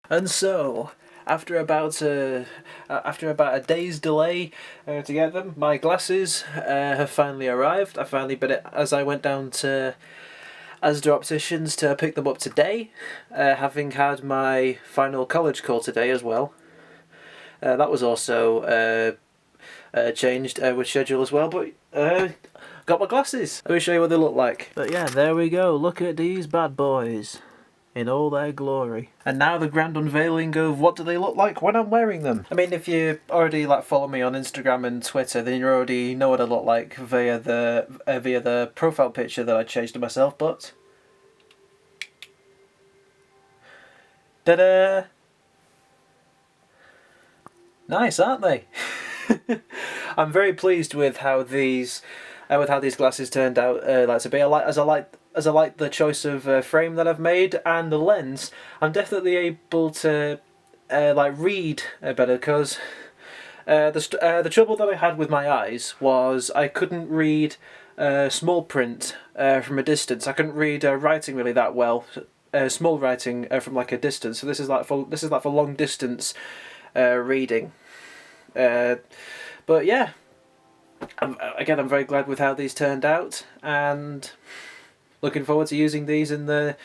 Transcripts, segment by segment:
And so, after about a day's delay to get them, my glasses have finally arrived. I finally bid it as I went down to Asda Opticians to pick them up today, having had my final college call today as well. That was also changed with schedule as well, but got my glasses. Let me show you what they look like. But yeah, there we go. Look at these bad boys in all their glory. And now the grand unveiling of what do they look like when I'm wearing them. I mean, if you already follow me on Instagram and Twitter, then you already know what I look like via the profile picture that I changed to myself. But ta-da! Nice, aren't they? I'm very pleased with how these glasses turned out. To be as I like the choice of frame that I've made and the lens. I'm definitely able to read better because the trouble that I had with my eyes was I couldn't read small print from a distance. I couldn't read writing really that well. Small writing from a distance. So this is for long distance reading. But yeah, I'm very glad with how these turned out, and looking forward to using these in the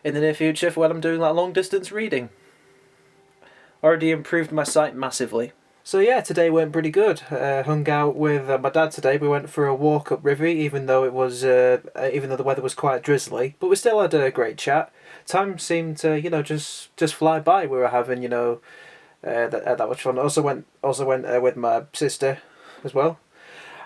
near future for when I'm doing long distance reading. Already improved my sight massively. So yeah, today went pretty good. Hung out with my dad today. We went for a walk up River, even though the weather was quite drizzly, but we still had a great chat. Time seemed to just fly by. We were having that much fun. Also went with my sister as well.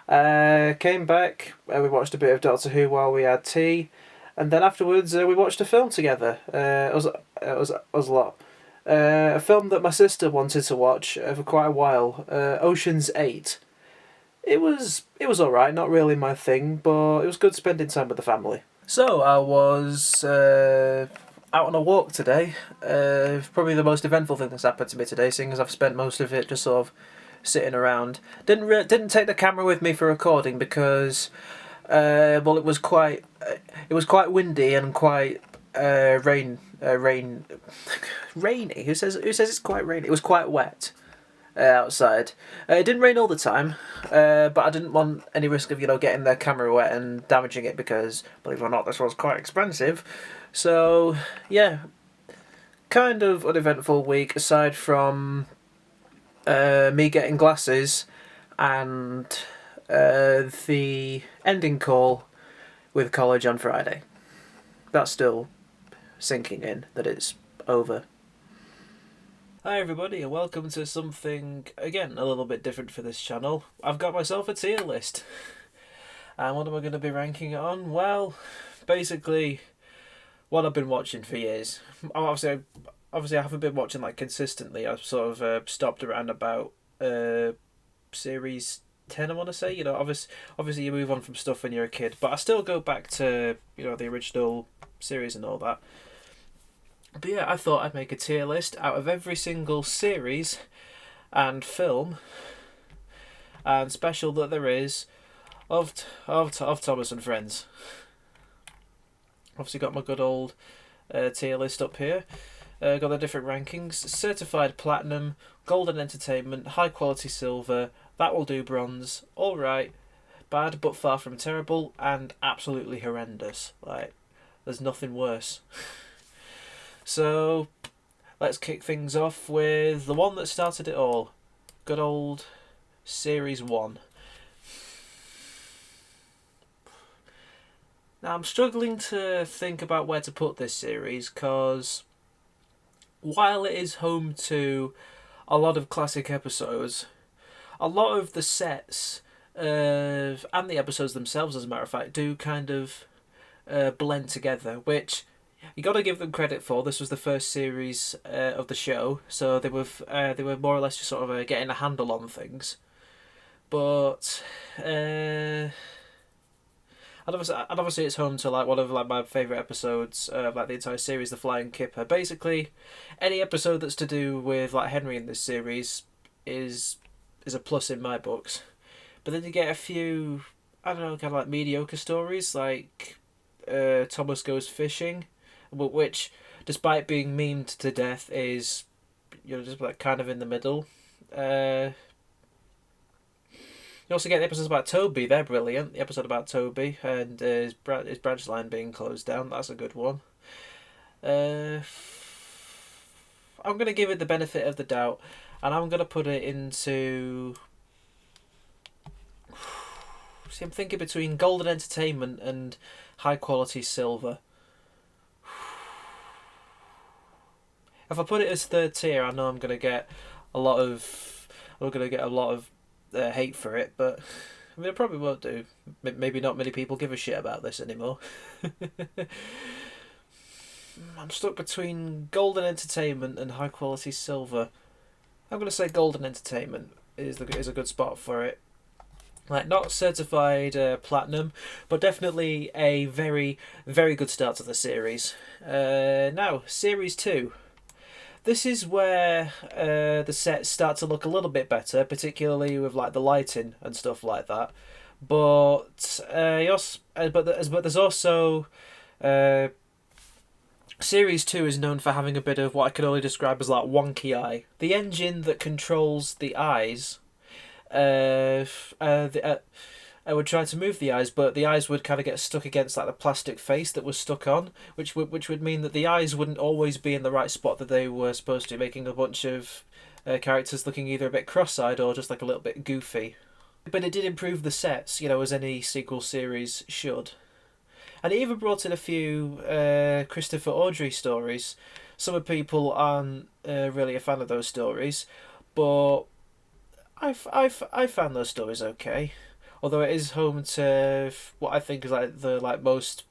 Came back. We watched a bit of Doctor Who while we had tea, and then afterwards we watched a film together. It was a lot. A film that my sister wanted to watch for quite a while. Ocean's 8. It was alright. Not really my thing, but it was good spending time with the family. So I was out on a walk today. Probably the most eventful thing that's happened to me today, seeing as I've spent most of it just sort of sitting around. Didn't take the camera with me for recording because it was quite windy and quite rainy. Who says it's quite rainy? It was quite wet outside. It didn't rain all the time, but I didn't want any risk of getting the camera wet and damaging it because, believe it or not, this was quite expensive. So yeah, kind of uneventful week aside from me getting glasses and the ending call with college on Friday. That's still sinking in that it's over. Hi everybody and welcome to something, again, a little bit different for this channel. I've got myself a tier list. And what am I going to be ranking it on? Well, basically what I've been watching for years. Obviously I haven't been watching consistently. I've sort of stopped around about series 10, I want to say. Obviously you move on from stuff when you're a kid, but I still go back to the original series and all that. But yeah, I thought I'd make a tier list out of every single series and film and special that there is of Thomas and Friends. Obviously got my good old tier list up here. Got the different rankings: certified platinum, golden entertainment, high quality silver, that will do bronze, alright, bad but far from terrible, and absolutely horrendous. There's nothing worse. So let's kick things off with the one that started it all. Good old Series 1. Now I'm struggling to think about where to put this series because while it is home to a lot of classic episodes, a lot of the sets and the episodes themselves, as a matter of fact, do kind of blend together, which you got to give them credit for. This was the first series of the show, so they were more or less just sort of getting a handle on things. But and obviously it's home to one of my favourite episodes of the entire series, The Flying Kipper. Basically, any episode that's to do with Henry in this series is a plus in my books. But then you get a few, I don't know, kind of mediocre stories, like Thomas Goes Fishing, which despite being memed to death, is just like kind of in the middle. You also get the episodes about Toby. They're brilliant. The episode about Toby and his branch line being closed down. That's a good one. I'm going to give it the benefit of the doubt, and I'm going to put it into... See, I'm thinking between Golden Entertainment and High Quality Silver. If I put it as third tier, I know I'm going to get a lot of hate for it, but I mean, it probably won't do. Maybe not many people give a shit about this anymore. I'm stuck between Golden Entertainment and High Quality Silver. I'm going to say Golden Entertainment is a good spot for it. Like, not certified platinum, but definitely a very, very good start to the series. Now, Series 2. This is where the sets start to look a little bit better, particularly with like the lighting and stuff like that. But there's also Series 2 is known for having a bit of what I could only describe as like wonky eye. The engine that controls the eyes, I would try to move the eyes, but the eyes would kind of get stuck against like the plastic face that was stuck on, which would mean that the eyes wouldn't always be in the right spot that they were supposed to, making a bunch of characters looking either a bit cross-eyed or just like a little bit goofy. But it did improve the sets, as any sequel series should. And it even brought in a few Christopher Audrey stories. Some people aren't really a fan of those stories, but I found those stories okay. Although it is home to what I think is like the most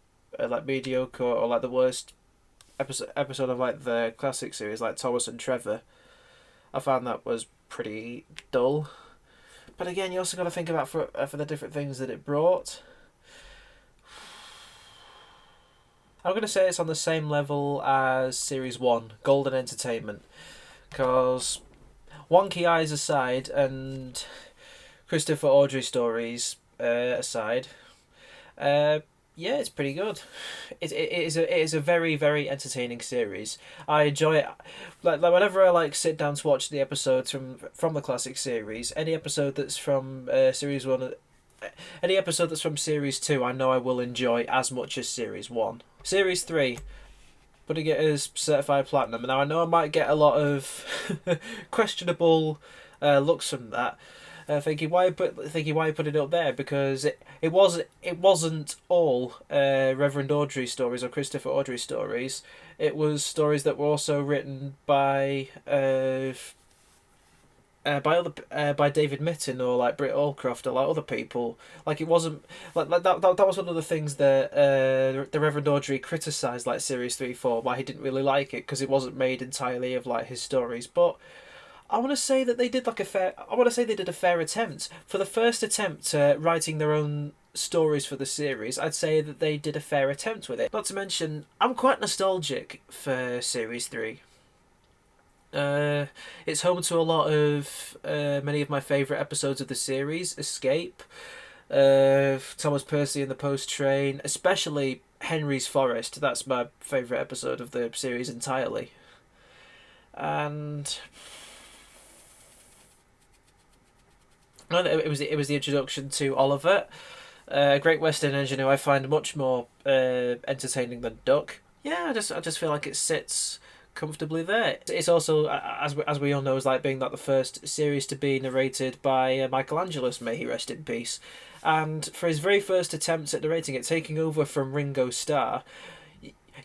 mediocre or like the worst episode of like the classic series, like Thomas and Trevor. I found that was pretty dull. But again, you also got to think about for the different things that it brought. I'm going to say it's on the same level as Series 1, Golden Entertainment. Because wonky eyes aside and Christopher Audrey stories aside, yeah, it's pretty good. It is a very, very entertaining series. I enjoy it. Like whenever I sit down to watch the episodes from the classic series, any episode that's from Series 1, any episode that's from Series 2, I know I will enjoy as much as Series 1. Series 3, putting it as certified platinum. Now I know I might get a lot of questionable looks from that. Thinking why you put it up there, because it wasn't all Reverend Audrey stories or Christopher Audrey stories. It was stories that were also written by David Mitton or like Britt Allcroft or like other people. Like it wasn't like that was one of the things that the Reverend Audrey criticised like Series 3 for, why he didn't really like it, because it wasn't made entirely of like his stories. But I want to say that they did a fair attempt. For the first attempt writing their own stories for the series, I'd say that they did a fair attempt with it. Not to mention, I'm quite nostalgic for Series 3. It's home to a lot of many of my favourite episodes of the series. Escape, Thomas Percy and the Post Train, especially Henry's Forest. That's my favourite episode of the series entirely. And it was the introduction to Oliver, a Great Western engine who I find much more entertaining than Duck. Yeah, I just feel like it sits comfortably there. It's also, as we all know, is like being like the first series to be narrated by Michelangelos, may he rest in peace. And for his very first attempts at narrating it, taking over from Ringo Starr,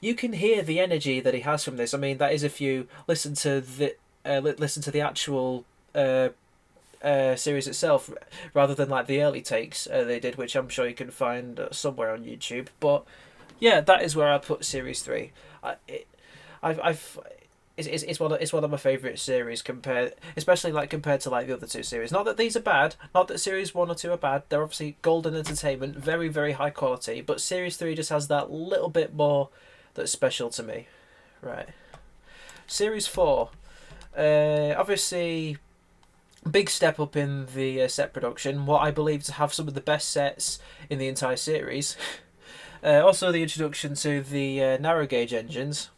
you can hear the energy that he has from this. I mean, that is if you listen to the actual series itself, rather than like the early takes they did, which I'm sure you can find somewhere on YouTube. But yeah, that is where I put Series 3. It's one of my favourite series especially compared to like the other two series. Not that these are bad, not that Series 1 or 2 are bad. They're obviously Golden Entertainment, very, very high quality. But Series 3 just has that little bit more that's special to me. Right. Series 4. Obviously, big step up in the set production. What I believe to have some of the best sets in the entire series. Also, the introduction to the narrow gauge engines.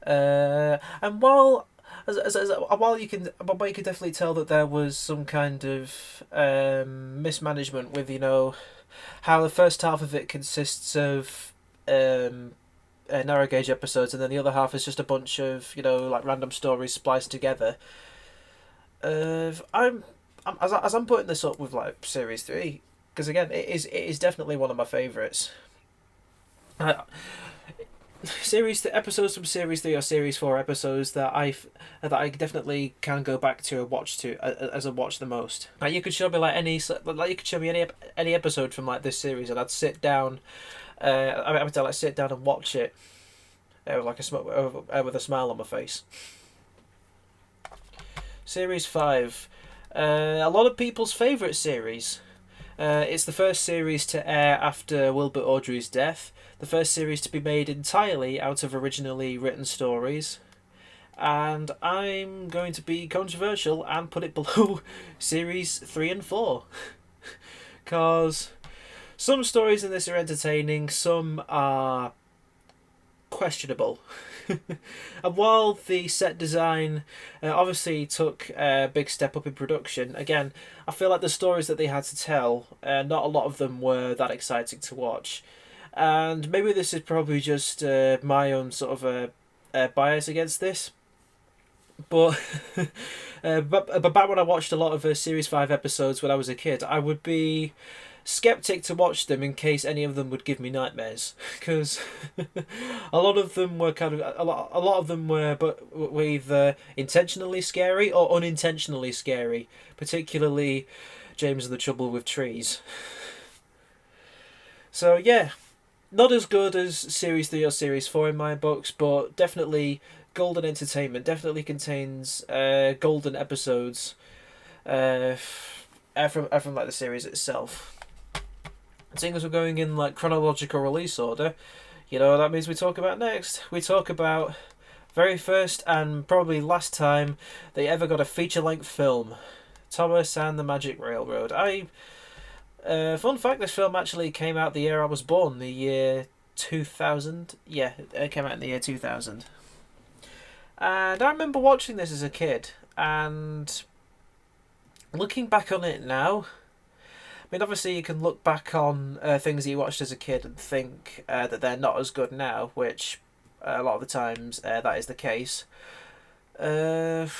And while you can definitely tell that there was some kind of mismanagement with, you know, how the first half of it consists of narrow gauge episodes, and then the other half is just a bunch of, you know, like random stories spliced together. As I'm putting this up with like series 3, because again it is definitely one of my favourites. Episodes from series 3 or series 4 episodes that I definitely can go back to and watch to as I watch the most. Like you could show me any episode from like this series, and I'd sit down. I would like sit down and watch it with like with a smile on my face. Series 5, a lot of people's favourite series. It's the first series to air after Wilbur Awdry's death, the first series to be made entirely out of originally written stories, and I'm going to be controversial and put it below series 3 and 4. Because some stories in this are entertaining, some are questionable. And while the set design obviously took a big step up in production, again, I feel like the stories that they had to tell, not a lot of them were that exciting to watch. And maybe this is probably just my own sort of bias against this. But, but back when I watched a lot of Series 5 episodes when I was a kid, I would be skeptic to watch them in case any of them would give me nightmares, because a lot of them were a lot of them were either intentionally scary or unintentionally scary, particularly James and the Trouble with Trees. So yeah, not as good as Series 3 or Series 4 in my books, but definitely golden entertainment, definitely contains golden episodes from like the series itself. Seeing as we're going in like chronological release order, you know what that means we talk about next? We talk about very first and probably last time they ever got a feature-length film, Thomas and the Magic Railroad. Fun fact, this film actually came out the year I was born, the year 2000. Yeah, it came out in the year 2000. And I remember watching this as a kid, and looking back on it now, I mean, obviously you can look back on things that you watched as a kid and think that they're not as good now, which a lot of the times that is the case. But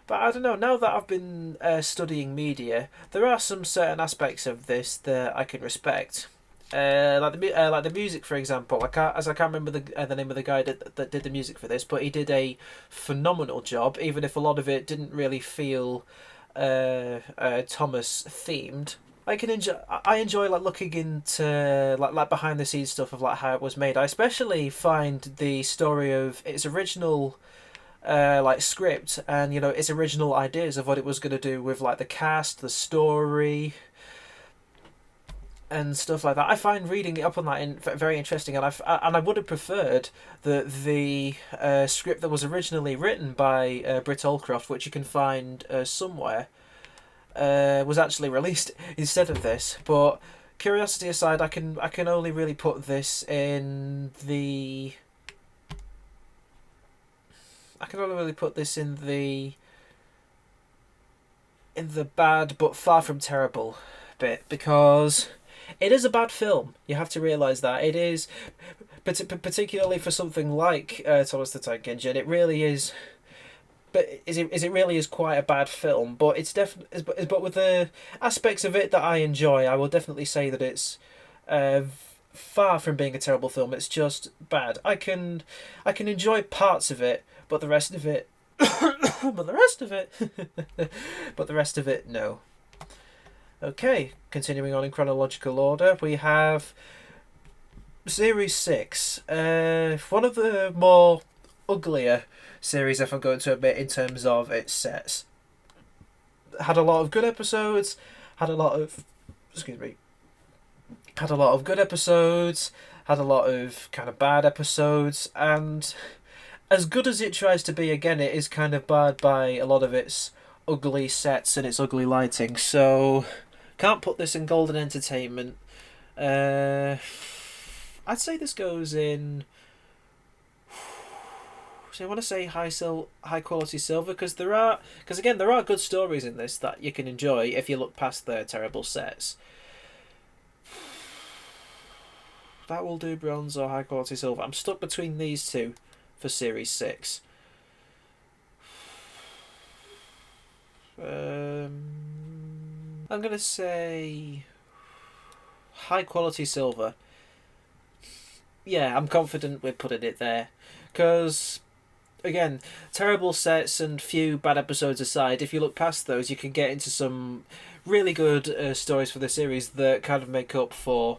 I don't know, now that I've been studying media, there are some certain aspects of this that I can respect. Like the music, for example. I can't remember the name of the guy that did the music for this, but he did a phenomenal job, even if a lot of it didn't really feel Thomas themed. I enjoy like looking into like behind the scenes stuff of like how it was made. I especially find the story of its original like script and, you know, its original ideas of what it was going to do with like the cast, the story, and stuff like that. I find reading it up on that very interesting, and I would have preferred that the script that was originally written by Britt Allcroft, which you can find somewhere, was actually released instead of this. But curiosity aside, I can only really put this in the bad but far from terrible bit, because it is a bad film. You have to realise that. It is, particularly for something like Thomas the Tank Engine, it really is. But it really is quite a bad film. But it's but with the aspects of it that I enjoy, I will definitely say that it's far from being a terrible film. It's just bad. I can enjoy parts of it, but the rest of it, but the rest of it, no. Okay, continuing on in chronological order, we have Series 6. One of the more uglier series, if I'm going to admit, in terms of its sets. Had a lot of good episodes, had a lot of good episodes, had a lot of kind of bad episodes, and as good as it tries to be, again, it is kind of barred by a lot of its ugly sets and its ugly lighting, so can't put this in golden entertainment. I'd say this goes in So I want to say high quality silver because there are good stories in this that you can enjoy if you look past the terrible sets. That will do bronze or high quality silver. I'm stuck between these two for Series 6. I'm going to say high quality silver. Yeah, I'm confident with putting it there. Because, again, terrible sets and few bad episodes aside, if you look past those, you can get into some really good stories for the series that kind of make up for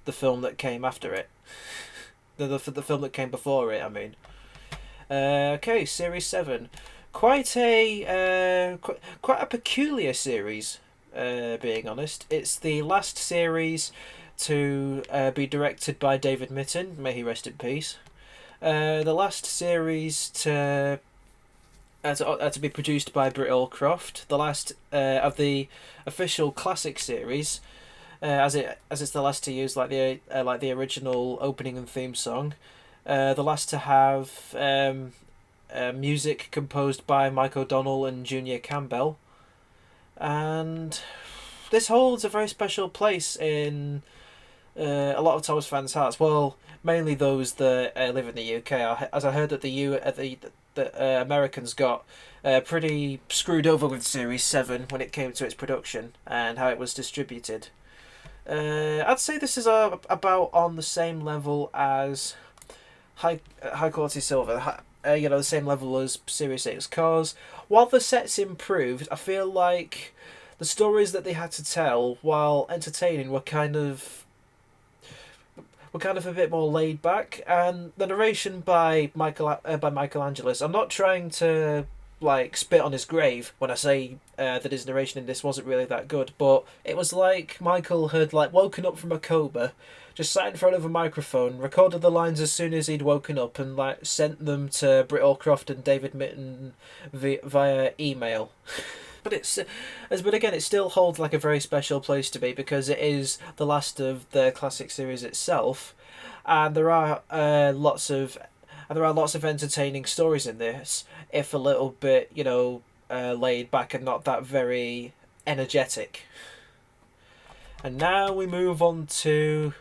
the film that came after it. The film that came before it, I mean. Okay, Series 7. Quite a peculiar series, being honest. It's the last series to be directed by David Mitton, may he rest in peace. The last series to be produced by Britt Allcroft. The last of the official classic series, as it's the last to use like the original opening and theme song. The last to have music composed by Mike O'Donnell and Junior Campbell, and this holds a very special place in a lot of Thomas fans' hearts. Well, mainly those that live in the UK. As I heard that the Americans got pretty screwed over with Series 7 when it came to its production and how it was distributed. I'd say this is about on the same level as high quality silver. The same level as Series 6. Cause while the sets improved, I feel like the stories that they had to tell, while entertaining, were kind of a bit more laid back, and the narration by Michael I'm not trying to like spit on his grave when I say that his narration in this wasn't really that good, but it was like Michael had like woken up from a coma, just sat in front of a microphone, recorded the lines as soon as he'd woken up, and like sent them to Britt Allcroft and David Mitton via email. But again, it still holds like a very special place to me because it is the last of the classic series itself, and there are lots of entertaining stories in this, if a little bit laid back and not that very energetic. And now we move on to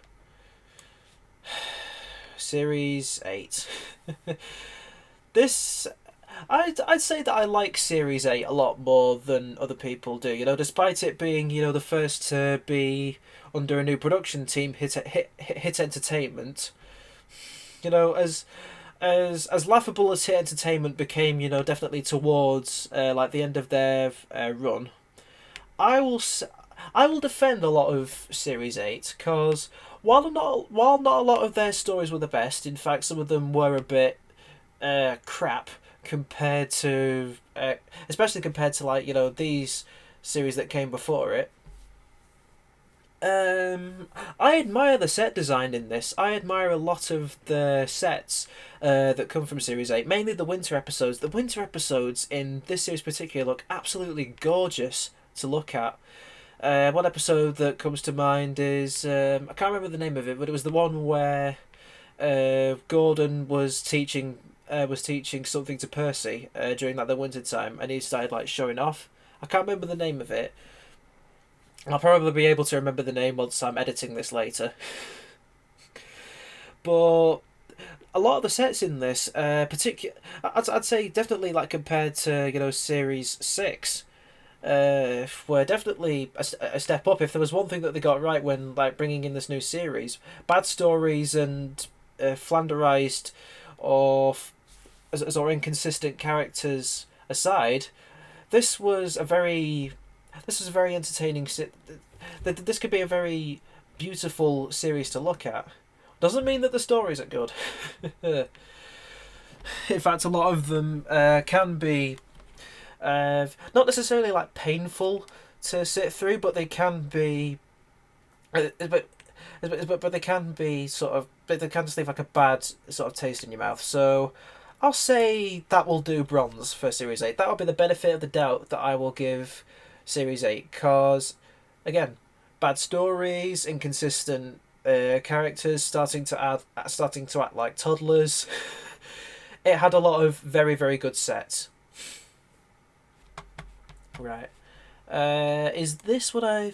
Series 8. This, I'd say that I like Series 8 a lot more than other people do. Despite it being the first to be under a new production team, Hit Entertainment. As laughable as Hit Entertainment became, definitely towards like the end of their run, I will defend a lot of Series 8 because while not a lot of their stories were the best, in fact some of them were a bit crap compared to especially compared to like these series that came before it. I admire the set design in this. I admire a lot of the sets that come from Series 8, mainly the winter episodes. The winter episodes in this series particular look absolutely gorgeous to look at. One episode that comes to mind is I can't remember the name of it, but it was the one where Gordon was teaching something to Percy during like the winter time, and he started like showing off. I can't remember the name of it. I'll probably be able to remember the name once I'm editing this later. But a lot of the sets in this, I'd say definitely like compared to Series 6, were definitely a step up. If there was one thing that they got right when like bringing in this new series, bad stories and flanderized or inconsistent characters aside, this was a very entertaining. This could be a very beautiful series to look at. Doesn't mean that the stories are good. In fact, a lot of them can be not necessarily like painful to sit through, but they can be. But they can be they can just leave like a bad sort of taste in your mouth. So I'll say that will do bronze for Series 8. That will be the benefit of the doubt that I will give Series 8, because again, bad stories, inconsistent characters starting to act like toddlers. it had a lot of very, very good sets. Right. Is this what I?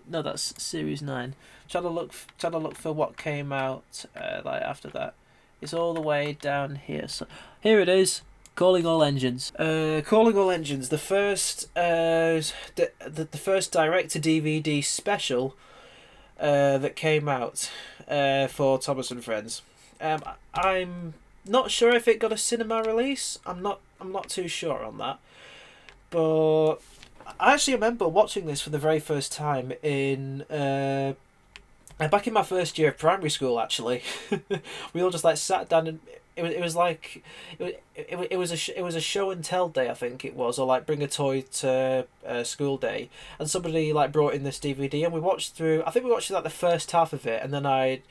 No, that's series 9. Trying to look for what came out like after that. It's all the way down here. So here it is. Calling All Engines. Calling All Engines. The first the first direct to DVD special that came out for Thomas and Friends. I'm not sure if it got a cinema release. I'm not too sure on that. But I actually remember watching this for the very first time in back in my first year of primary school. Actually, we all just like sat down and it was like it was a show and tell day, I think it was, or like bring a toy to school day, and somebody like brought in this DVD and we watched through. I think we watched like the first half of it, and then I'd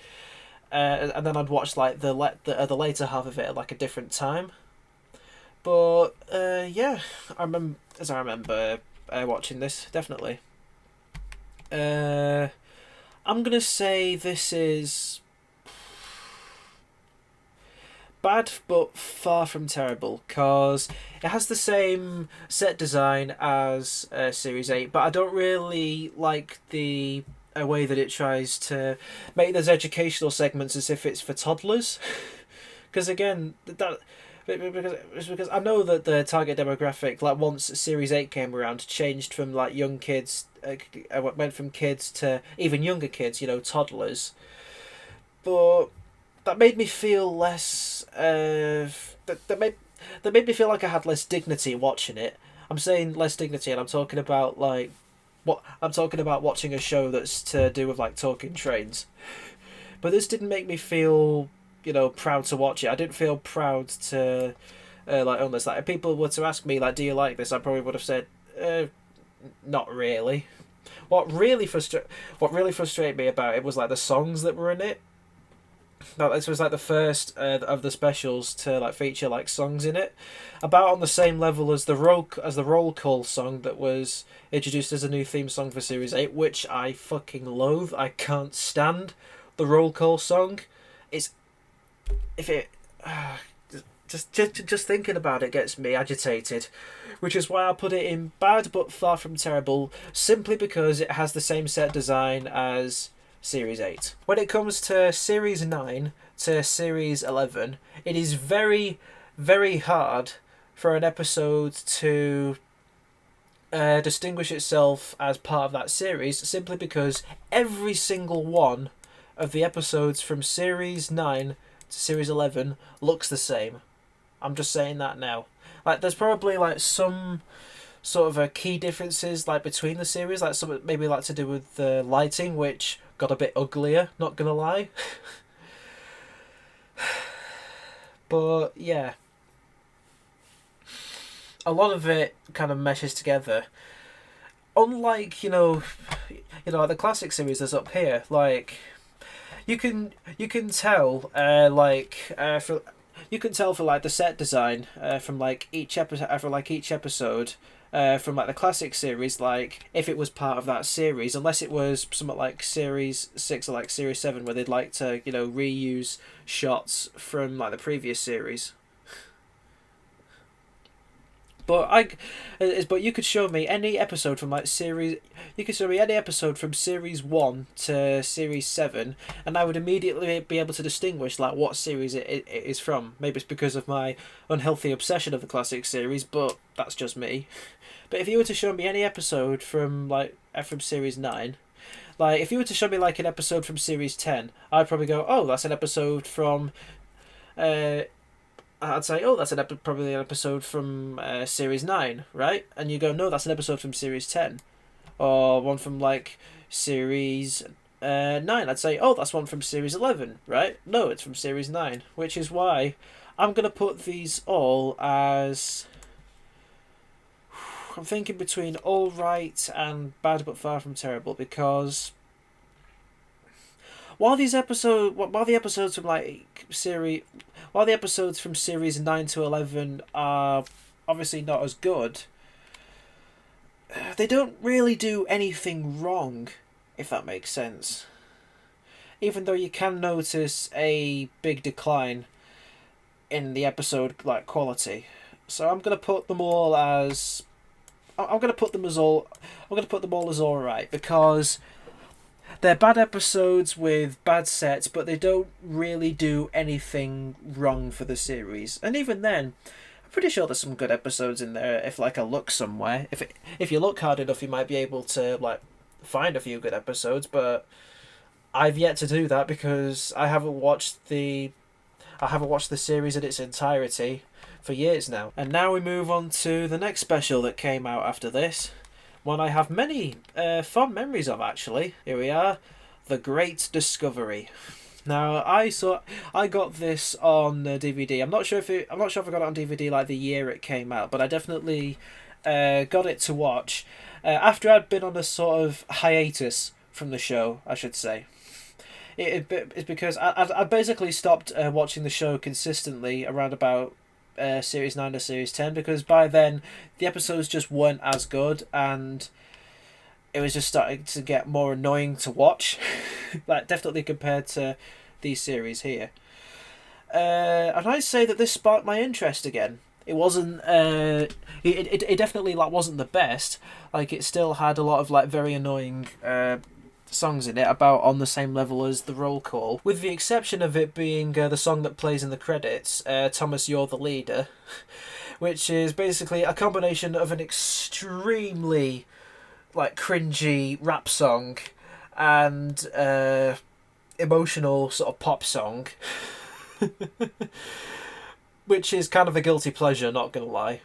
watch like the later half of it at like a different time. But yeah, I remember watching this definitely. I'm gonna say this is bad but far from terrible, because it has the same set design as Series 8, but I don't really like the way that it tries to make those educational segments as if it's for toddlers. Because again, because I know that the target demographic, like once Series 8 came around, changed from like young kids, went from kids to even younger kids, toddlers. But that made me feel less. That made me feel like I had less dignity watching it. I'm saying less dignity, and I'm talking about watching a show that's to do with like talking trains. But this didn't make me feel, proud to watch it. I didn't feel proud to like own this. Like if people were to ask me like, do you like this? I probably would have said, not really. What really frustrated me about it was like the songs that were in it. Now, this was like the first of the specials to like feature like songs in it, about on the same level as the roll call song that was introduced as a new theme song for Series 8, which I fucking loathe. I can't stand the roll call song. It's if it just thinking about it gets me agitated, which is why I put it in bad but far from terrible, simply because it has the same set design as Series 8. When it comes to Series 9 to Series 11, it is very, very hard for an episode to distinguish itself as part of that series, simply because every single one of the episodes from Series 9 to Series 11 looks the same. I'm just saying that now. Like, there's probably like some sort of key differences like between the series, like some maybe like to do with the lighting, which got a bit uglier, not gonna lie. But yeah, a lot of it kind of meshes together. Unlike like the classic series that's up here, like you can tell for you can tell for like the set design from like each episode from like the classic series, like if it was part of that series, unless it was something like Series 6 or like Series 7 where they'd like to reuse shots from like the previous series. But you could show me any episode from like series. You could show me any episode from Series 1 to Series 7, and I would immediately be able to distinguish like what series it is from. Maybe it's because of my unhealthy obsession of the classic series, but that's just me. But if you were to show me any episode from from Series 9, like if you were to show me like an episode from Series 10, I'd probably go, oh, that's an episode from. I'd say, oh, that's probably an episode from Series 9, right? And you go, no, that's an episode from Series 10. Or one from, like, Series 9. I'd say, oh, that's one from Series 11, right? No, it's from Series 9. Which is why I'm going to put these all as... I'm thinking between alright and bad but far from terrible, because... While the episodes from Series 9 to 11 are obviously not as good, they don't really do anything wrong, if that makes sense. Even though you can notice a big decline in the episode like quality. So I'm gonna put them all as I'm gonna put them as all alright, because they're bad episodes with bad sets, but they don't really do anything wrong for the series. And even then, I'm pretty sure there's some good episodes in there. If like I look somewhere, if you look hard enough, you might be able to like find a few good episodes. But I've yet to do that because I haven't watched the series in its entirety for years now. And now we move on to the next special that came out after this. One I have many fond memories of, actually. Here we are, The Great Discovery. Now I got this on DVD. I'm not sure if I got it on DVD like the year it came out, but I definitely got it to watch after I'd been on a sort of hiatus from the show, I should say. It's because I basically stopped watching the show consistently around about Series 9 to Series 10, because by then the episodes just weren't as good and it was just starting to get more annoying to watch. Like, definitely compared to these series here. And I'd say that this sparked my interest again. It wasn't it definitely like wasn't the best. Like, it still had a lot of like very annoying songs in it, about on the same level as the roll call, with the exception of it being the song that plays in the credits, Thomas, You're the Leader, which is basically a combination of an extremely like cringy rap song and emotional sort of pop song, which is kind of a guilty pleasure, not gonna lie.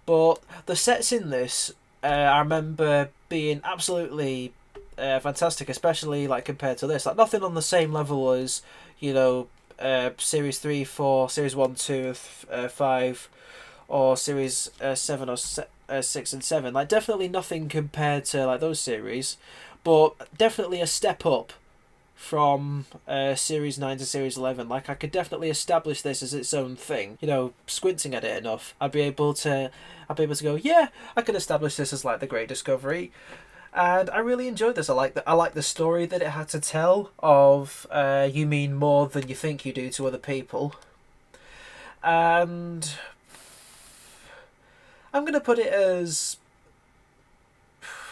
But the sets in this, I remember being absolutely fantastic, especially like compared to this. Like, nothing on the same level as, you know, Series 3, 4, Series 1, 2, 5, or Series 7 or 6 and 7. Like, definitely nothing compared to like those series, but definitely a step up from Series 9 to Series 11. Like, I could definitely establish this as its own thing. You know, squinting at it enough, I'd be able to go, yeah, I can establish this as like the Great Discovery. And I really enjoyed this. I like the story that it had to tell of you mean more than you think you do to other people. And I'm going to put it as,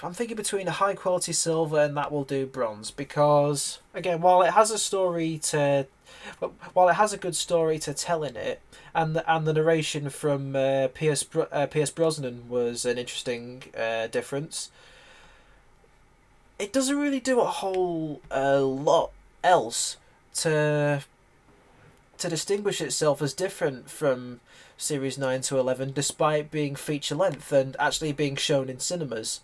I'm thinking between a high quality silver and that will do bronze, because again, while it has a good story to tell in it, and the narration from Pierce Brosnan was an interesting difference, it doesn't really do a whole lot else to distinguish itself as different from Series 9 to 11, despite being feature length and actually being shown in cinemas.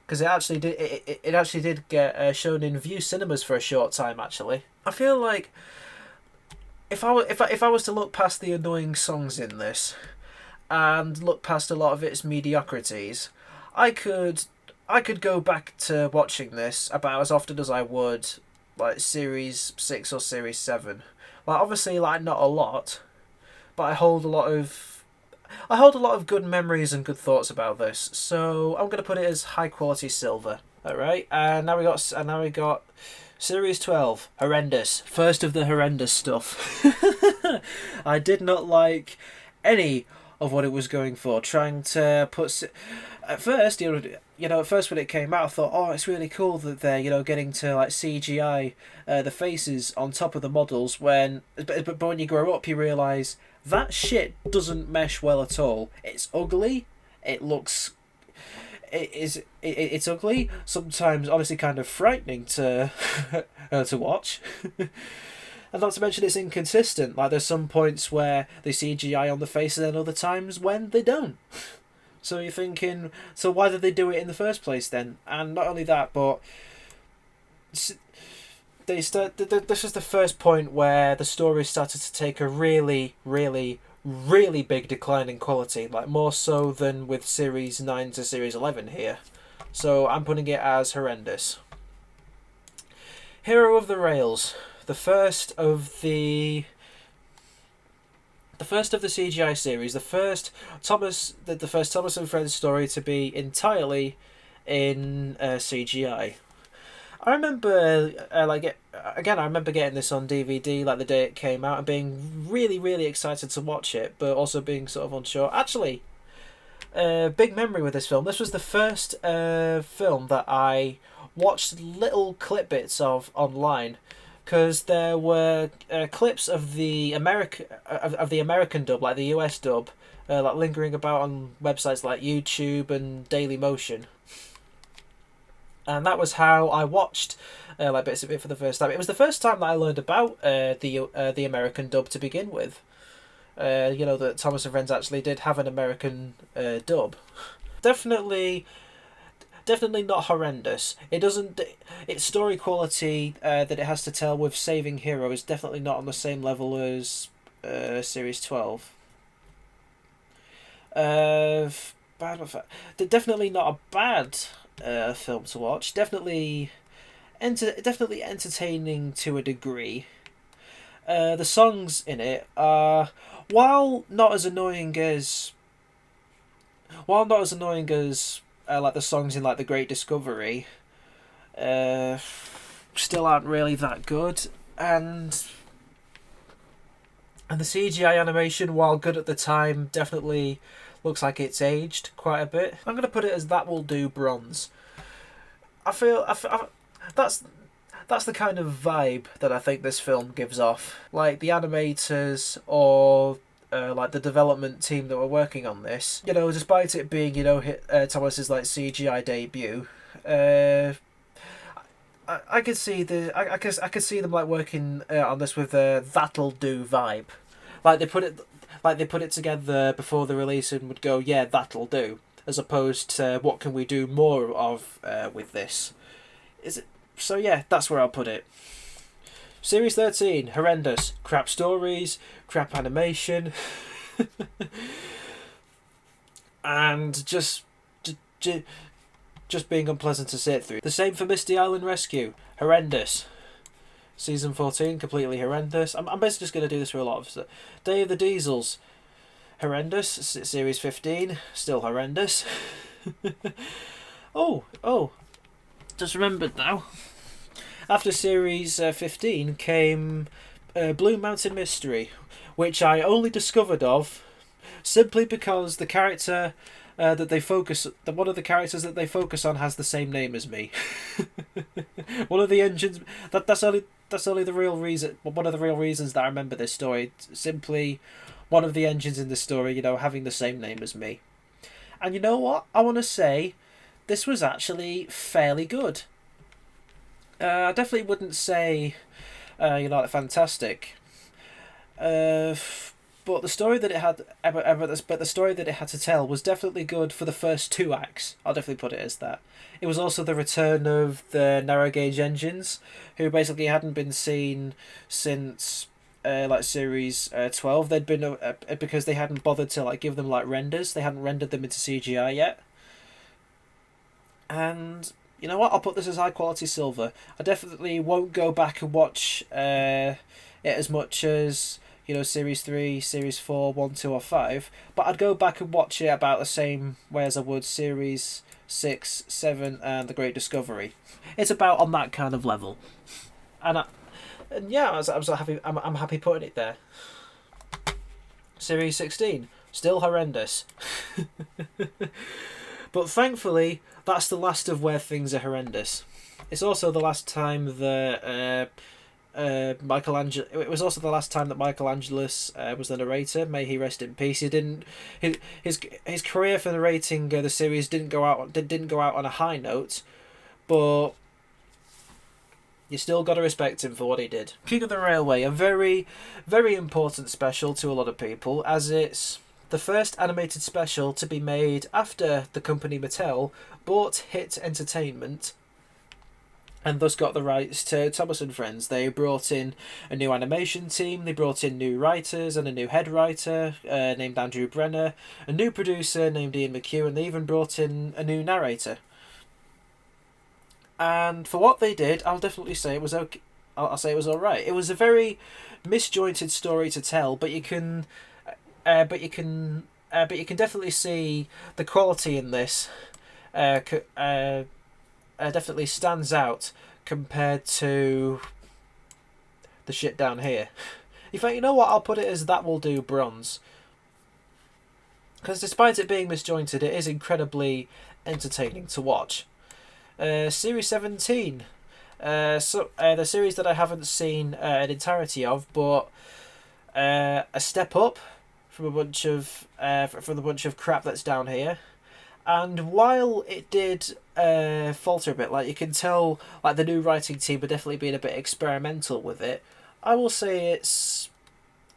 Because it actually did get shown in View cinemas for a short time. Actually, I feel like if I was to look past the annoying songs in this and look past a lot of its mediocrities, I could go back to watching this about as often as I would like Series 6 or Series 7. Like, obviously, like, not a lot, but I hold a lot of good memories and good thoughts about this. So I'm gonna put it as high quality silver. Alright, and now we got Series 12, Horrendous. First of the horrendous stuff. I did not like any of what it was going for, trying to put. At first, you know, when it came out, I thought, oh, it's really cool that they're, you know, getting to like CGI the faces on top of the models. But when you grow up, you realise that shit doesn't mesh well at all. It's ugly. It's ugly. Sometimes, honestly, kind of frightening to to watch. And not to mention, it's inconsistent. Like, there's some points where they CGI on the faces, and other times when they don't. So you're thinking, so why did they do it in the first place then? And not only that, but this is the first point where the story started to take a really, really, really big decline in quality, like more so than with Series 9 to Series 11 here. So I'm putting it as horrendous. Hero of the Rails, the first of the CGI series, the first Thomas and Friends story to be entirely in CGI. I I remember, I remember getting this on DVD like the day it came out and being really, really excited to watch it, but also being sort of unsure. Actually, big memory with this film. This was the first film that I watched little clip bits of online, because there were clips of the American dub, like the US dub, like lingering about on websites like YouTube and Dailymotion. And that was how I watched like bits of it for the first time. It was the first time that I learned about the American dub to begin with. That Thomas and Friends actually did have an American dub. Definitely, definitely not horrendous. It doesn't. Its story quality that it has to tell with Saving Hero is definitely not on the same level as Series 12. Definitely not a bad film to watch. Definitely entertaining to a degree. The songs in it are, while not as annoying as like the songs in like The Great Discovery, still aren't really that good, and the CGI animation, while good at the time, definitely looks like it's aged quite a bit. I'm gonna put it as that will do bronze. I feel that's the kind of vibe that I think this film gives off. Like the animators or like the development team that were working on this, despite it being Thomas's like CGI debut, I could see I could see them like working on this with a that'll do vibe, like they put it together before the release and would go, yeah, that'll do, as opposed to what can we do more of with this. Is it? So yeah, that's where I'll put it. Series 13, horrendous. Crap stories, crap animation, and just being unpleasant to sit through. The same for Misty Island Rescue, horrendous. Season 14, completely horrendous. I'm basically just going to do this for a lot of... Day of the Diesels, horrendous. Series 15, still horrendous. Oh, just remembered now. After Series 15 came Blue Mountain Mystery, which I only discovered of simply because the character one of the characters that they focus on has the same name as me. One of the engines. That's only the real reason. One of the real reasons that I remember this story. Simply, one of the engines in this story, having the same name as me. And you know what? I want to say, this was actually fairly good. I definitely wouldn't say, like fantastic. But the story that it had, but the story that it had to tell was definitely good for the first 2 acts. I'll definitely put it as that. It was also the return of the narrow gauge engines, who basically hadn't been seen since like series 12. They'd been because they hadn't bothered to like give them like renders. They hadn't rendered them into CGI yet. And you know what? I'll put this as high quality silver. I definitely won't go back and watch it as much as Series 3, Series 4, 1, 2 or 5, but I'd go back and watch it about the same way as I would Series 6, 7 and The Great Discovery. It's about on that kind of level. And yeah, I'm so happy. I'm happy putting it there. Series 16, still horrendous. But thankfully, that's the last of where things are horrendous. It's also the last time that Michelangelo. It was also the last time that Michelangelos was the narrator. May he rest in peace. He didn't. His career for narrating the series didn't go out on a high note, but you still got to respect him for what he did. King of the Railway, a very, very important special to a lot of people, as it's the first animated special to be made after the company Mattel bought Hit Entertainment and thus got the rights to Thomas and Friends. They brought in a new animation team, they brought in new writers and a new head writer named Andrew Brenner, a new producer named Ian McHugh, and they even brought in a new narrator. And for what they did, I'll definitely say it was okay. I'll say it was alright. It was a very misjointed story to tell, but you can definitely see the quality in this definitely stands out compared to the shit down here. In fact, you know what? I'll put it as that will do bronze. Because despite it being misjointed, it is incredibly entertaining to watch. Series 17. The series that I haven't seen an entirety of, but a step up from a bunch of crap that's down here. And while it did falter a bit, like you can tell, like the new writing team are definitely being a bit experimental with it. I'll say it's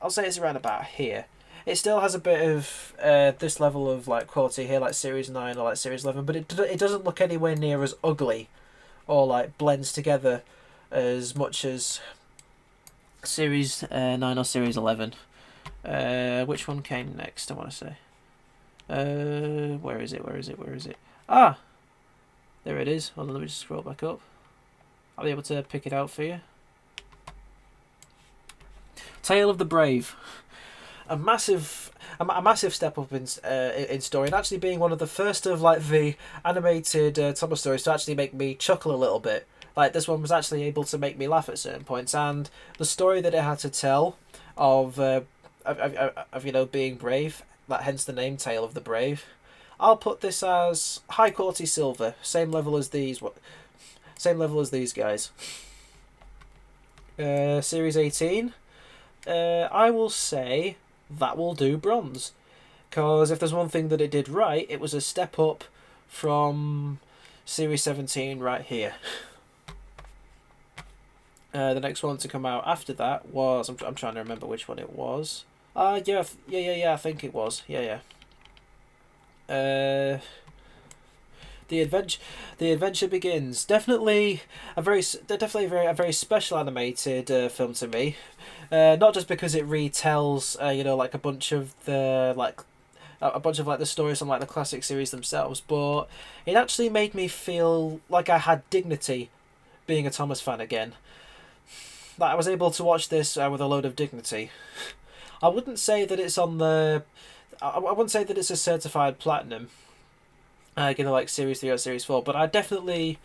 around about here. It still has a bit of this level of like quality here, like Series 9 or like Series 11, but it doesn't look anywhere near as ugly or like blends together as much as Series 9 or Series 11. Which one came next, I want to say. Where is it? Ah! There it is. Hold on, let me just scroll back up. I'll be able to pick it out for you. Tale of the Brave. A massive step up in story, and actually being one of the first of like the animated Thomas stories to actually make me chuckle a little bit. Like this one was actually able to make me laugh at certain points, and the story that it had to tell of being brave, that hence the name Tale of the Brave. I'll put this as high quality silver, same level as these guys. Series 18. I will say that will do bronze, because if there's one thing that it did right, it was a step up from Series 17 right here. The next one to come out after that was, I'm trying to remember which one it was. I think it was. The adventure begins. Definitely a very special animated film to me. Not just because it retells, like a bunch of the stories from like the classic series themselves, but it actually made me feel like I had dignity being a Thomas fan again. Like I was able to watch this with a load of dignity. I wouldn't say that it's I wouldn't say that it's a certified platinum. Like Series 3 or Series 4, but I'd definitely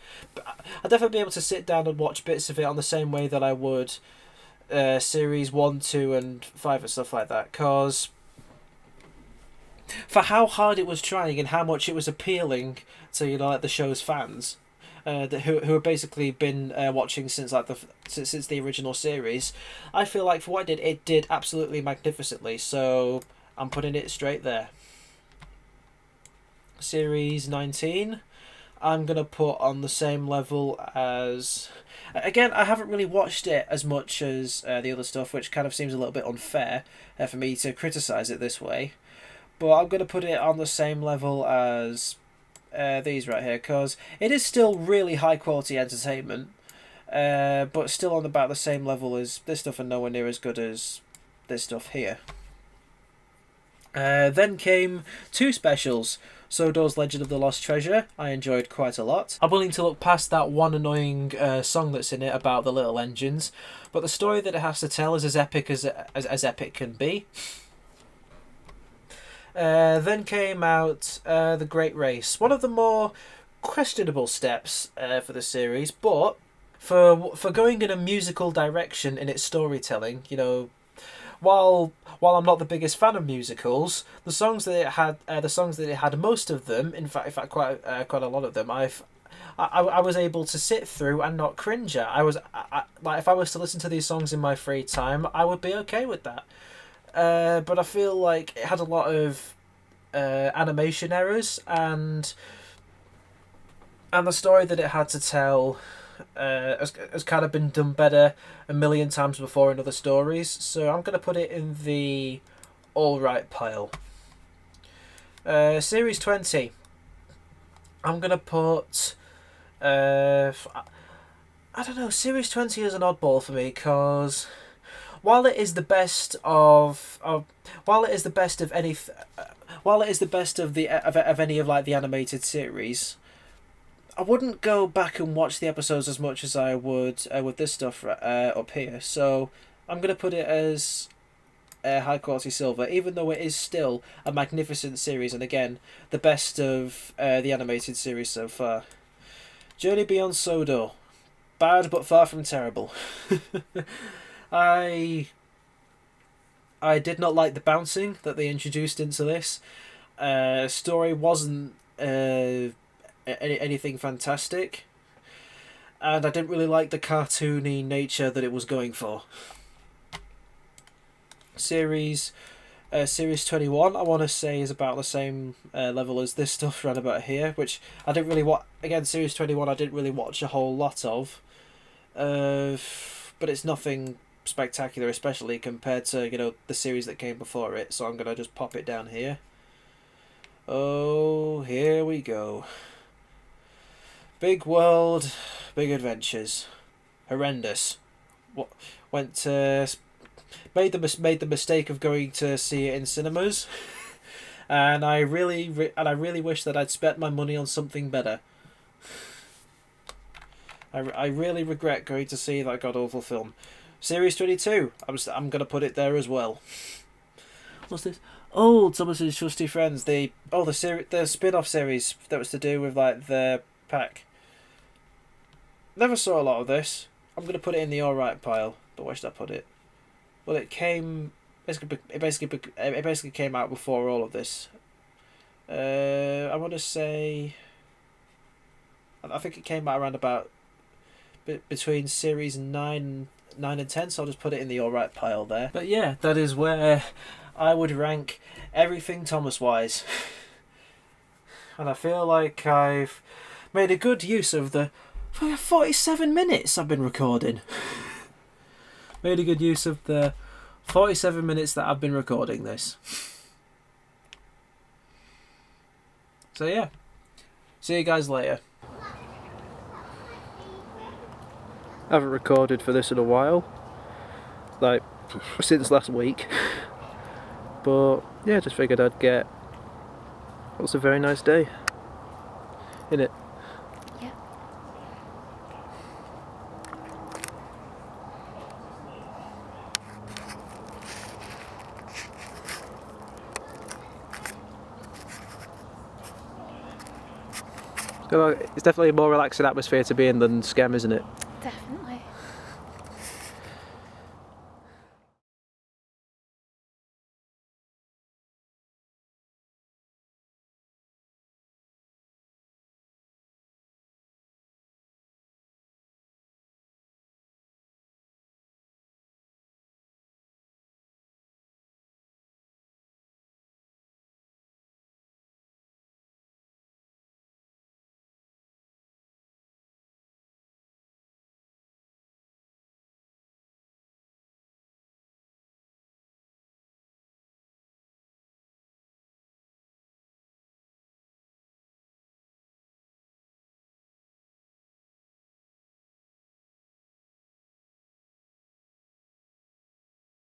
be able to sit down and watch bits of it on the same way that I would Series 1, 2 and 5 and stuff like that, because for how hard it was trying and how much it was appealing to like the show's fans, who have basically been watching since the original series, I feel like for what it did absolutely magnificently, so I'm putting it straight there. Series 19, I'm going to put on the same level as... Again, I haven't really watched it as much as the other stuff, which kind of seems a little bit unfair for me to criticise it this way. But I'm going to put it on the same level as these right here, because it is still really high quality entertainment, but still on about the same level as this stuff and nowhere near as good as this stuff here. Then came two specials. Sodor's Legend of the Lost Treasure, I enjoyed quite a lot. I'm willing to look past that one annoying song that's in it about the little engines, but the story that it has to tell is as epic as epic can be. Then came out The Great Race, one of the more questionable steps for the series, but for going in a musical direction in its storytelling, while I'm not the biggest fan of musicals, the songs that it had, most of them, in fact, quite a lot of them, I was able to sit through and not cringe at. Like if I was to listen to these songs in my free time, I would be okay with that. But I feel like it had a lot of animation errors, and the story that it had to tell has kind of been done better a million times before in other stories, so I'm going to put it in the alright pile. Series 20, I'm going to put I don't know, Series 20 is an oddball for me, because while it is the best of any of like the animated series, I wouldn't go back and watch the episodes as much as I would with this stuff up here. So I'm going to put it as high quality silver, even though it is still a magnificent series, and again, the best of the animated series so far. Journey Beyond Sodor. bad but far from terrible. I did not like the bouncing that they introduced into this. Story wasn't anything fantastic, and I didn't really like the cartoony nature that it was going for. Series 21, I want to say, is about the same level as this stuff around about here, which I didn't really watch. Again, Series 21 I didn't really watch a whole lot of, but it's nothing spectacular, especially compared to the series that came before it, so I'm going to just pop it down here. Oh, here we go. Big world, big adventures. Horrendous. Made the mistake of going to see it in cinemas, and I really wish that I'd spent my money on something better. I really regret going to see that god awful film. Series 22. I'm gonna put it there as well. What's this? Oh, Thomas's Trusty Friends. The spin-off series that was to do with like the pack. Never saw a lot of this. I'm gonna put it in the alright pile. But where should I put it? Well, it basically came out before all of this. I want to say. I think it came out around about between series 9 and 10, so I'll just put it in the alright pile there. But yeah, that is where I would rank everything Thomas-wise. And I feel like I've made a good use of the 47 minutes I've been recording. Made a good use of the 47 minutes that I've been recording this. So yeah, see you guys later. I haven't recorded for this in a while, like since last week, but yeah, just figured I'd get. It was a very nice day, innit? Yeah. It's definitely a more relaxing atmosphere to be in than Skem, isn't it? Definitely.